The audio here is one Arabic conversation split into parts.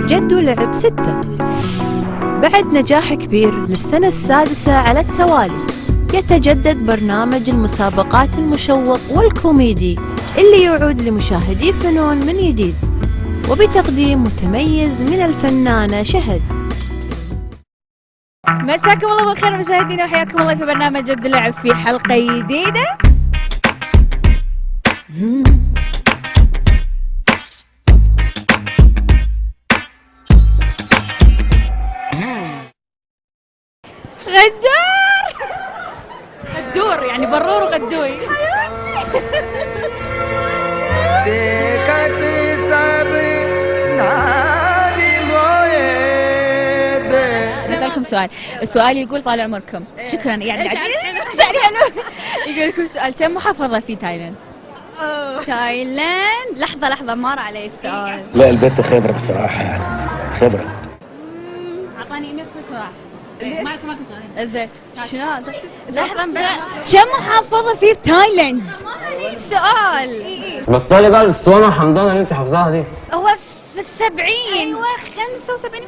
جدو لعب 6. بعد نجاح كبير للسنة السادسة على التوالي، يتجدد برنامج المسابقات المشوق والكوميدي اللي يعود لمشاهدي فنون من جديد، وبتقديم متميز من الفنانة شهد. مساكم الله بالخير مشاهدينا، وحياكم الله في برنامج جد اللعب في حلقة جديدة. غدور يعني برور وغدوي بسألكم سؤال. السؤال يقول طال عمركم. شكرا يعني سألي حلو. يقول لكم سؤال، كم محافظة في تايلاند؟ تايلاند. لحظة مر علي السؤال. لا البنت خبرة بصراحة، يعني خبرة. أعطاني 100 بسرعة. ماكو سؤالين. زين شنو هذا؟ لحظة كم محافظة في تايلاند؟ مر علي السؤال. بطلي بقى الاسطوانة الحمضانة اللي انت حافظاها دي. هو في 70. ايوه 75.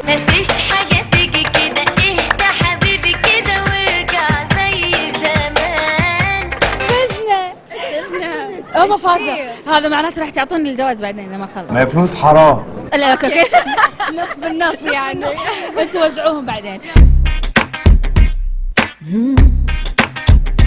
مفيش حاجة تيجي كده، اهدى حبيبي كده وارجع زي زمان. ما فاضة. هذا معناته راح تعطوني الجواز بعدين لما اخلص. ما هي فلوس حرام. لا اوكي. نص بالنص يعني. انتوا وزعوهم بعدين.